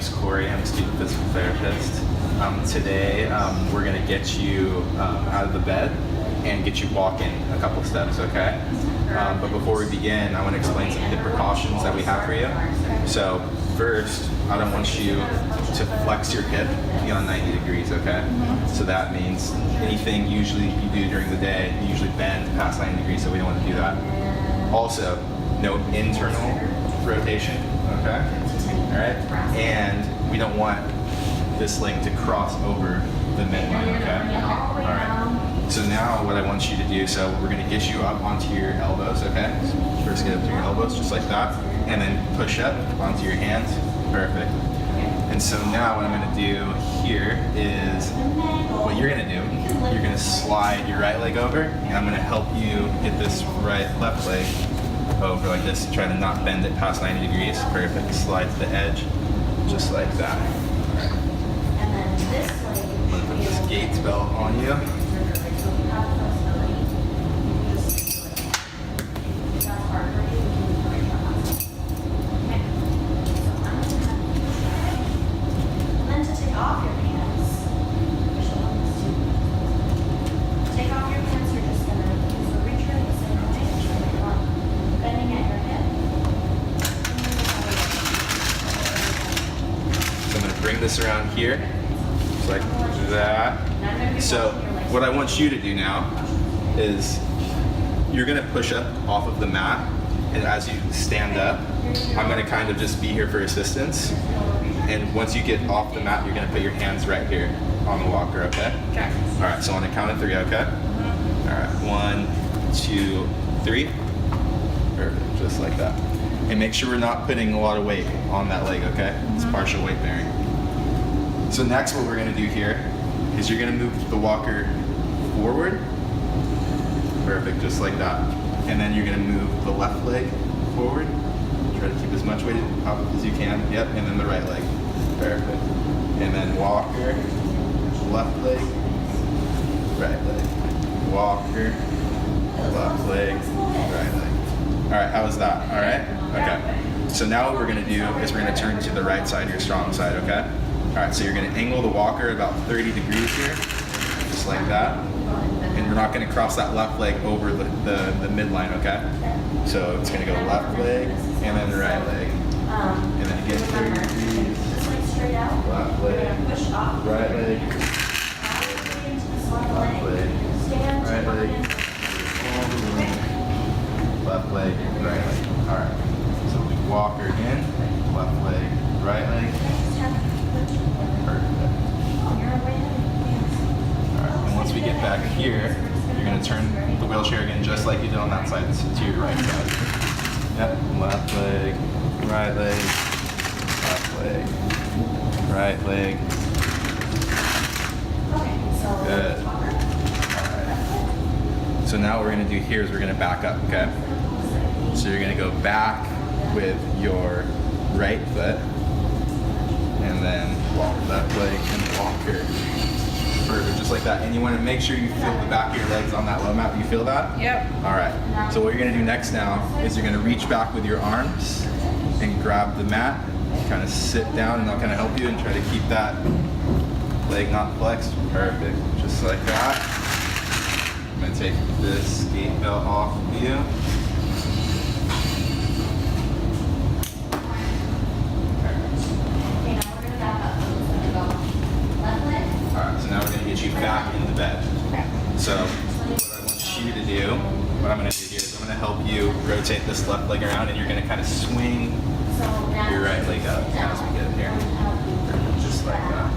name's Corey. I'm a student physical therapist. Today, we're going to get you out of the bed and get you walking a couple steps, okay? But before we begin, I want to explain some hip precautions that we have for you. So first, I don't want you to flex your hip beyond 90 degrees, okay? So that means anything usually you do during the day, you usually bend past 90 degrees, so we don't want to do that. Also, no internal rotation, okay? All right? And we don't want this leg to cross over the midline, okay? All right. So now what I want you to do, so we're gonna get you up onto your elbows, okay? So first get up to your elbows, just like that, and then push up onto your hands. Perfect. And so now what I'm gonna do here is, what you're gonna do, you're gonna slide your right leg over, and I'm gonna help you get this left leg over like this, try to not bend it past 90 degrees. Perfect. Slide to the edge, just like that. All right. I'm gonna put this Gates belt on you. Bring this around here, just like that. So what I want you to do now is you're gonna push up off of the mat, and as you stand up, I'm gonna kind of just be here for assistance. And once you get off the mat, you're gonna put your hands right here on the walker, okay? Okay. All right, so on the count of 3, okay? All right, 1, 2, 3. Perfect, just like that. And make sure we're not putting a lot of weight on that leg, okay? It's partial weight bearing. So next what we're gonna do here is you're gonna move the walker forward. Perfect, just like that. And then you're gonna move the left leg forward. Try to keep as much weight up as you can. Yep, and then the right leg. Perfect. And then walker, left leg, right leg. Walker, left leg, right leg. All right, how was that? All right? Okay. So now what we're gonna do is we're gonna turn to the right side, your strong side, okay? All right, so you're gonna angle the walker about 30 degrees here, just like that. And we're not gonna cross that left leg over the midline, okay? So it's gonna go left leg, and then the right leg. And then again, 30 degrees, left leg, right leg, left leg, right leg, left leg, right leg. All right, so we walker in, left leg, right leg. Perfect. Alright, and once we get back here, you're going to turn the wheelchair again just like you did on that side to your right side. Yep, left leg, right leg, left leg, right leg. Good. Alright. So now what we're going to do here is we're going to back up, okay? So you're going to go back with your right foot, and then walk that leg and walker. Perfect, just like that. And you want to make sure you feel the back of your legs on that low mat. You feel that? Yep. All right. So what you're going to do next now is you're going to reach back with your arms and grab the mat, kind of sit down, and I'll kind of help you and try to keep that leg not flexed. Perfect, just like that. I'm going to take this gait belt off of you. You back in the bed. So what I want you to do, what I'm going to do here is I'm going to help you rotate this left leg around, and you're going to kind of swing your right leg up as we get here. Just like that.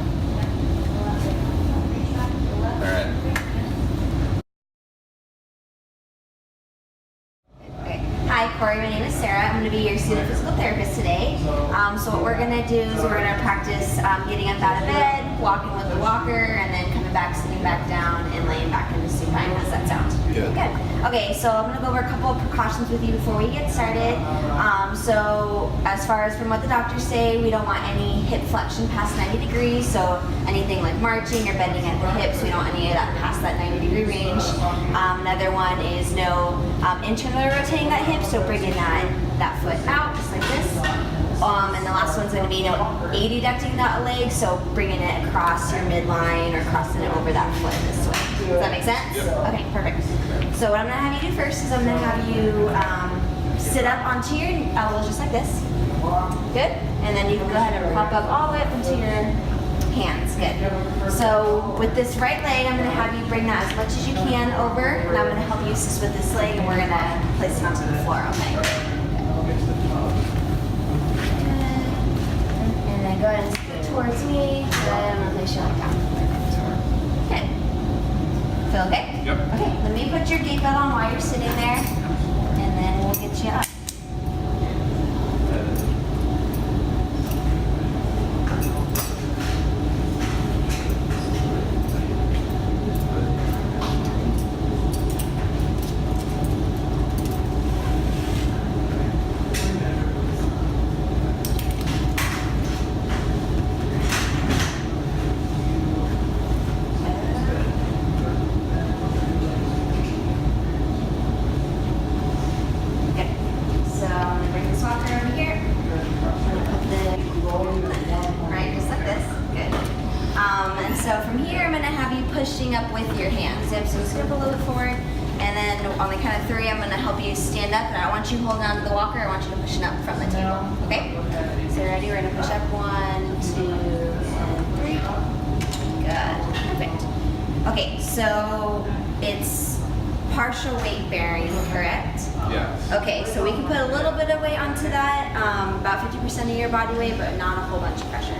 All right. Hi, Corey. My name is Sarah. I'm going to be your student physical therapist today. So what we're going to do is we're going to practice getting up out of bed, walking with the walker, and then coming back, sitting back down, and laying back in the supine. How does that sound? Good. Good. Okay, so I'm going to go over a couple of precautions with you before we get started. So as far as from what the doctors say, we don't want any hip flexion past 90 degrees. So anything like marching or bending at the hips, we don't want any of that past that 90-degree range. Another one is no internally rotating that hip, so bringing that foot out just like this. And the last one's going to would be adducting that leg, so bringing it across your midline or crossing it over that foot this way. Does that make sense? Yep. Okay, perfect. So what I'm gonna have you do first is I'm gonna have you sit up onto your elbows just like this. Good. And then you can go ahead and pop up all the way up into your hands. Good. So with this right leg, I'm gonna have you bring that as much as you can over, and I'm gonna help you assist with this leg, and we're gonna place it onto the floor, okay? And then go ahead and scoot towards me. Good. I'm gonna place you like that. Good. Feel okay? Yep. Okay, let me put your gate belt on while you're sitting there, and then we'll get you up. So from here, I'm gonna have you pushing up with your hands. Yep, so scoop a little bit forward, and then on the count of 3, I'm gonna help you stand up, and I want you holding on to the walker. I want you to push it up from the table, okay? So ready, we're gonna push up 1, 2, and 3. Good, perfect. Okay, so it's partial weight bearing, correct? Yes. Okay, so we can put a little bit of weight onto that, about 50% of your body weight, but not a whole bunch of pressure.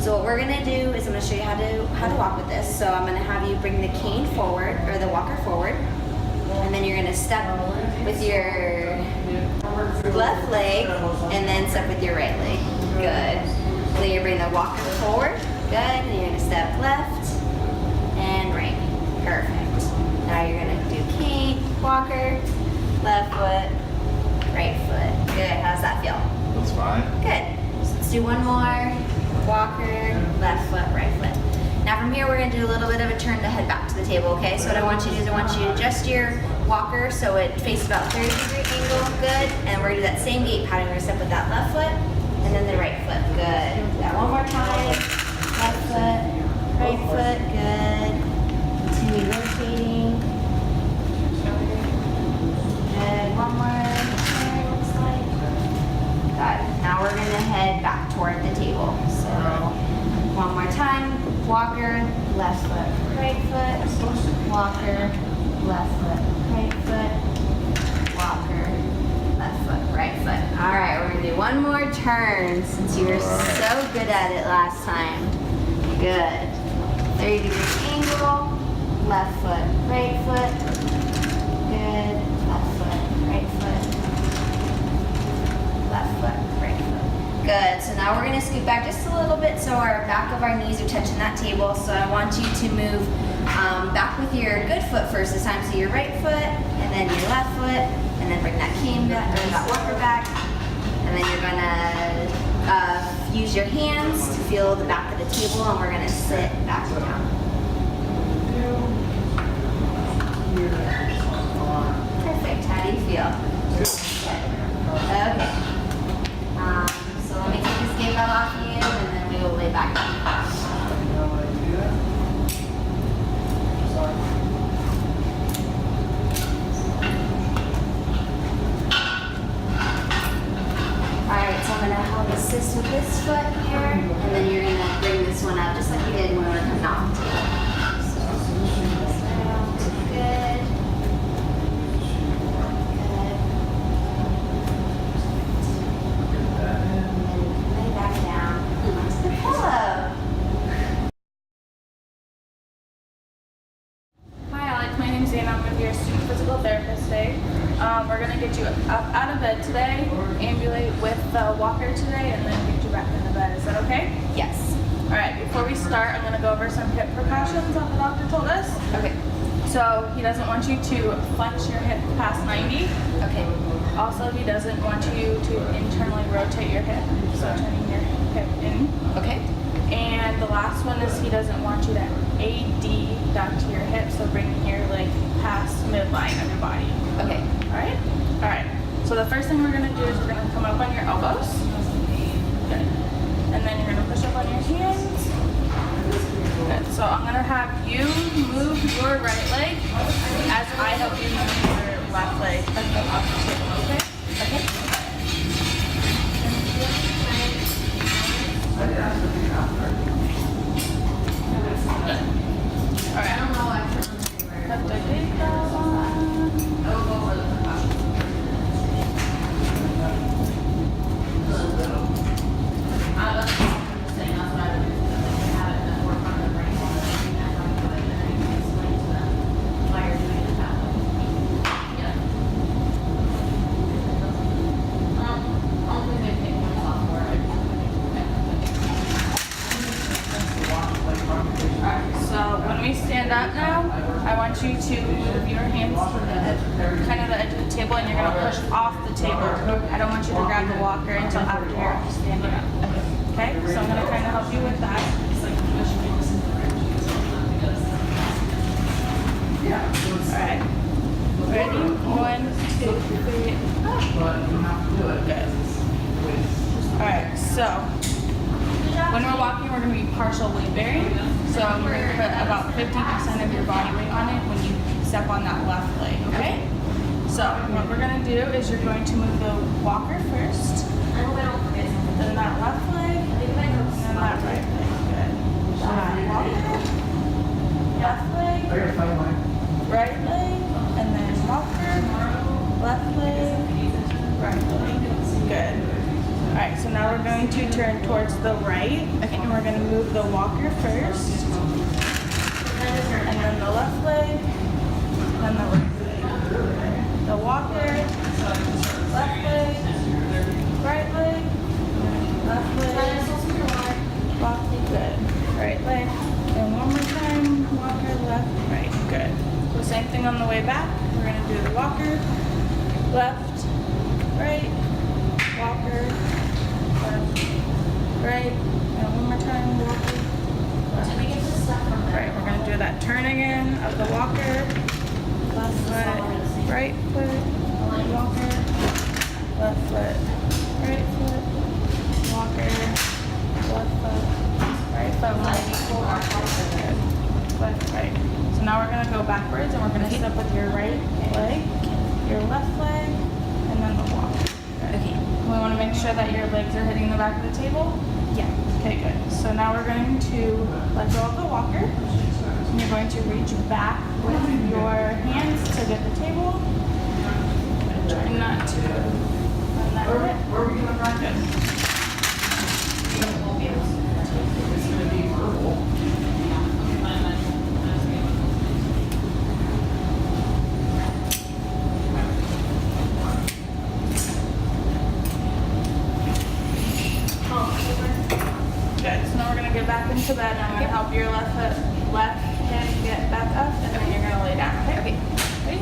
So what we're gonna do is I'm gonna show you how to walk with this. So I'm gonna have you bring the cane forward, or the walker forward, and then you're gonna step with your left leg, and then step with your right leg. Good. Then you bring the walker forward. Good. And you're gonna step left and right. Perfect. Now you're gonna do cane, walker, left foot, right foot. Good. How's that feel? That's fine. Good. So let's do one more. Walker, left foot, right foot. Now from here, we're gonna do a little bit of a turn to head back to the table, okay? So what I want you to do is I want you to adjust your walker so it faces about 30-degree angle, good. And we're gonna do that same gait pattern. We're gonna step with that left foot and then the right foot, good. Do that one more time. Left foot, right foot, good. Continue rotating. Good, one more turn, looks like. Got it. Now we're gonna head back toward the table. So one more time, walker, left foot, right foot, walker, left foot, right foot, walker, left foot, right foot. All right, we're gonna do one more turn since you were so good at it last time. Good. 30-degree angle, left foot, right foot, good, left foot, right foot, left foot, right foot. Good, so now we're gonna scoot back just a little bit so our back of our knees are touching that table. So I want you to move back with your good foot first this time. So your right foot, and then your left foot, and then bring that cane back, or that walker back. And then you're gonna use your hands to feel the back of the table, and we're gonna sit back down. Perfect, how do you feel? Good. Okay. So let me take this gate belt off you, and then we will lay back down. Alright, so I'm going to help assist with this foot here, and then you're going to bring this one up just like you did when we were coming off the table. So, this down, good. We're going to get you up out of bed today, ambulate with the walker today, and then get you back into bed. Is that okay? Yes. Alright, before we start, I'm going to go over some hip precautions that the doctor told us. Okay. So he doesn't want you to flex your hip past 90. Okay. Also, he doesn't want you to internally rotate your hip, so turning your hip in. Okay. And the last one is he doesn't want you to adduct your hip, so bringing your leg past midline of your body. Okay. Alright? Alright. So the first thing we're going to do is we're going to come up on your elbows. Good. off the table, okay? Okay. Alright. Have to take that one. So when we stand up now, I want you to move your hands to the kind of the edge of the table, and you're gonna push off the table. I don't want you to grab the walker until after you're standing up. Okay? So I'm gonna kind of help you with that. Alright. Ready? 1, 2, 3. Good. Alright, so when we're walking, we're going to be partial weight bearing. So you're going to put about 50% of your body weight on it when you step on that left leg, okay? So what we're going to do is you're going to move the walker first, then that left leg, and then that right leg. Good. Walker, left leg, right leg, and then walker, left leg, right leg. Good. Alright, so now we're going to turn towards the right. Okay. And we're going to move the walker first. And then the left leg. Then the right leg. The walker. Left leg. Right leg. Left leg. Walker. Good. Right leg. And one more time. Walker, left, right. Good. So same thing on the way back. We're going to do the walker. Left. Right. Walker. Right, and one more time, walker. Right, we're gonna do that turn again of the walker. Left foot, right foot, walker. Left foot, right foot, walker. Left foot, right foot, left, right. So now we're gonna go backwards, and we're gonna step with your right leg, your left leg, and then the walker. Okay. We want to make sure that your legs are hitting the back of the table? Yeah. Okay, good. So now we're going to let go of the walker. And you're going to reach back with your hands to get the table. Try not to run that way. Where are we going to run? Good. Good. So now we're going to get back into bed, and I'm going to help your left hip get back up, and then you're going to lay down. Okay? Okay. Ready?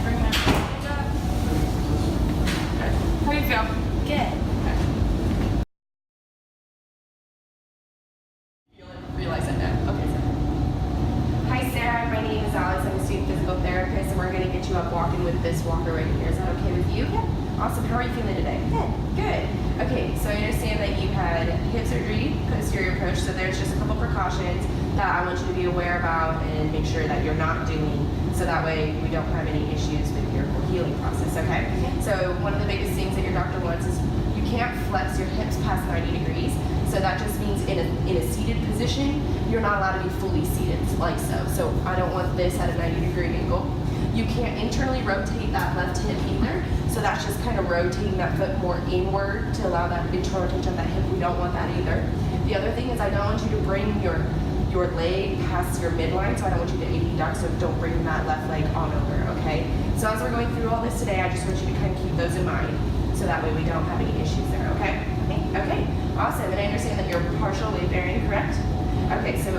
Bring that leg up. Good. How do you feel? Good. Realize it now. Okay, hi Sarah, my name is Alex. I'm a student physical therapist, and we're going to get you up walking with this walker right here. Is that okay with you? Yeah. Awesome. How are you feeling today? Good. Good. Okay, so I understand that you had hip surgery, posterior approach, so there's just a couple precautions that I want you to be aware about and make sure that you're not doing, so that way we don't have any issues with your whole healing process, okay? So one of the biggest things that your doctor wants is you can't flex your hips past 90 degrees. So that just means in a seated position, you're not allowed to be fully seated like so. So I don't want this at a 90-degree angle. You can't internally rotate that left hip either. So that's just kind of rotating that foot more inward to allow that internal rotation of that hip. We don't want that either. The other thing is I don't want you to bring your leg past your midline, so I don't want you to abduct, so don't bring that left leg on over, okay? So as we're going through all this today, I just want you to kind of keep those in mind, so that way we don't have any issues there, okay? Okay, awesome. And I understand that you're partial weight bearing, correct? Okay, so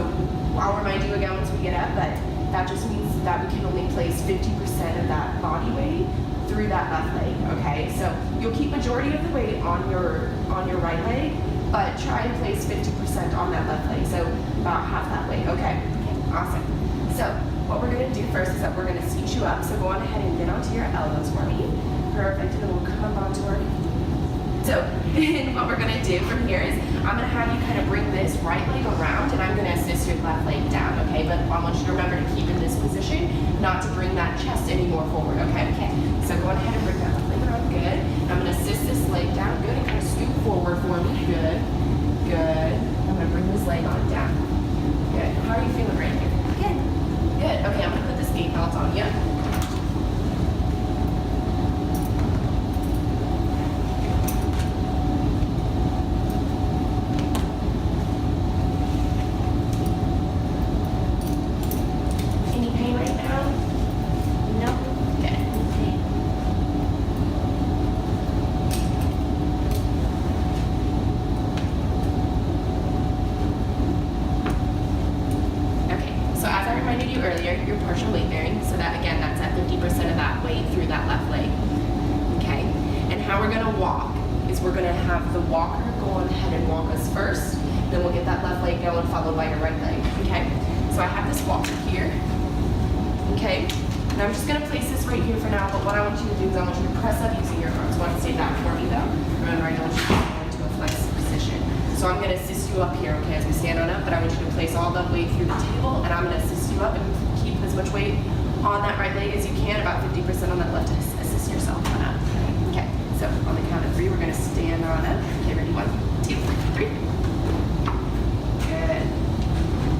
I'll remind you again once we get up, but that just means that we can only place 50% of that body weight through that left leg, okay? So you'll keep majority of the weight on your right leg, but try and place 50% on that left leg, so about half that weight, okay? Awesome. So what we're gonna do first is that we're gonna seat you up, so go on ahead and get onto your elbows for me. Perfect, and then we'll come up onto our So then what we're gonna do from here is I'm gonna have you kind of bring this right leg around and I'm gonna assist your left leg down, okay? But I want you to remember to keep in this position, not to bring that chest any more forward, okay? Okay. So go ahead and bring that left leg around, good. I'm gonna assist this leg down, good, and kind of scoot forward for me, good, good. I'm gonna bring this leg on down, good. How are you feeling right here? Good. Good, okay, I'm gonna put this gait belt on you. Any pain right now? Nope. Good. Okay. Okay, so as I reminded you earlier, you're partial weight bearing, so that again, that's at 50% of that weight through that left leg. Okay, and how we're gonna walk is we're gonna have the walker go on ahead and walk us first, then we'll get that left leg going, followed by your right leg. Okay, so I have this walker here. Okay, and I'm just gonna place this right here for now, but what I want you to do is I want you to press up using your arms. I want to stay back for me though. Remember, I don't want you to go into a flexed position. So I'm gonna assist you up here, okay, as we stand on up, but I want you to place all the weight through the table, and I'm gonna assist you up and keep as much weight on that right leg as you can, about 50% on that left to assist yourself on up. Okay, so on the count of 3, we're gonna stand on up. Okay, ready? 1, 2, 3. Good.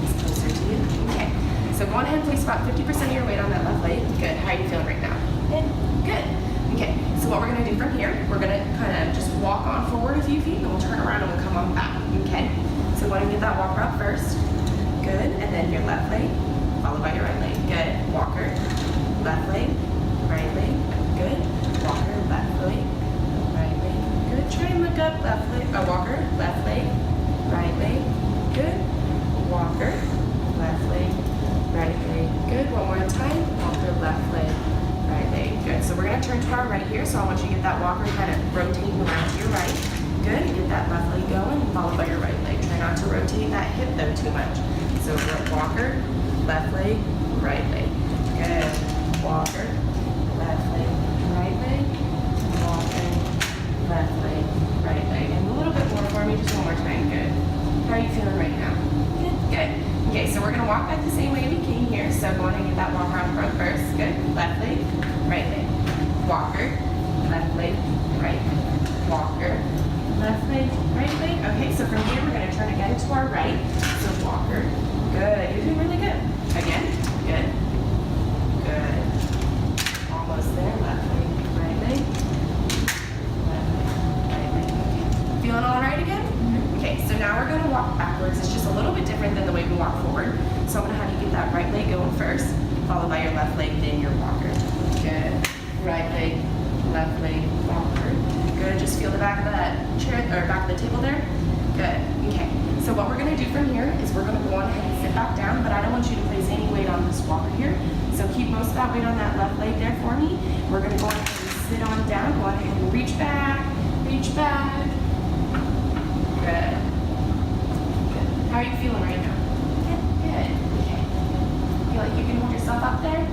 It's closer to you. Okay, so go on ahead and place about 50% of your weight on that left leg. Good. How are you feeling right now? Good. Good. Okay, so what we're gonna do from here, we're gonna kind of just walk on forward a few feet, and then we'll turn around and we'll come on back. Okay, so go ahead and get that walker up first. Good, and then your left leg, followed by your right leg. Good. Walker, left leg, right leg. Good. Walker, left leg, right leg. Good. Try and look up left leg. Walker, left leg, right leg. Good. Walker, left leg, right leg. Good. One more time. Walker, left leg, right leg. Good. So we're gonna turn to our right here. So I want you to get that walker kind of rotating around to your right. Good. Get that left leg going, followed by your right leg. Try not to rotate that hip though too much. So we're walker, left leg, right leg. Good. Walker, left leg, right leg. Walker, left leg, right leg. And a little bit more for me, just one more time. Good. How are you feeling right now? Good. Good. Okay, so we're gonna walk back the same way we came here. So go ahead and get that walker on front first. Good. Left leg, right leg. Walker, left leg, right leg. Walker, left leg, right leg. Okay, so from here we're gonna turn again to our right. So walker. Good. You're doing really good. Again. Good. Good. Almost there. Left leg, right leg. Left leg, right leg. Okay. Feeling all right again? Okay, so now we're gonna walk backwards. It's just a little bit different than the way we walk forward. So I'm gonna have you get that right leg going first, followed by your left leg, then your walker. Good. Right leg, left leg, walker. Good. Just feel the back of that chair or back of the table there. Good. Okay. So what we're gonna do from here is we're gonna go on ahead and sit back down, but I don't want you to place any weight on this walker here. So keep most of that weight on that left leg there for me. We're gonna go on ahead and sit on down. Go on ahead and reach back, reach back. Good. Good. How are you feeling right now? Good. Good. Okay. Feel like you can hold yourself up there?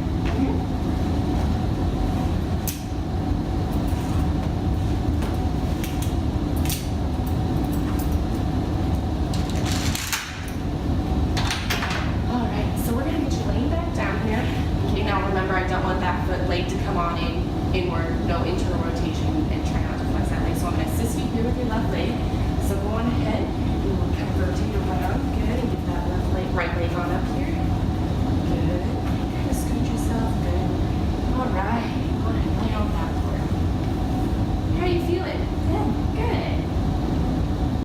All right. So we're gonna get you laying back down here. Okay. Now remember, I don't want that foot leg to come on in inward, no internal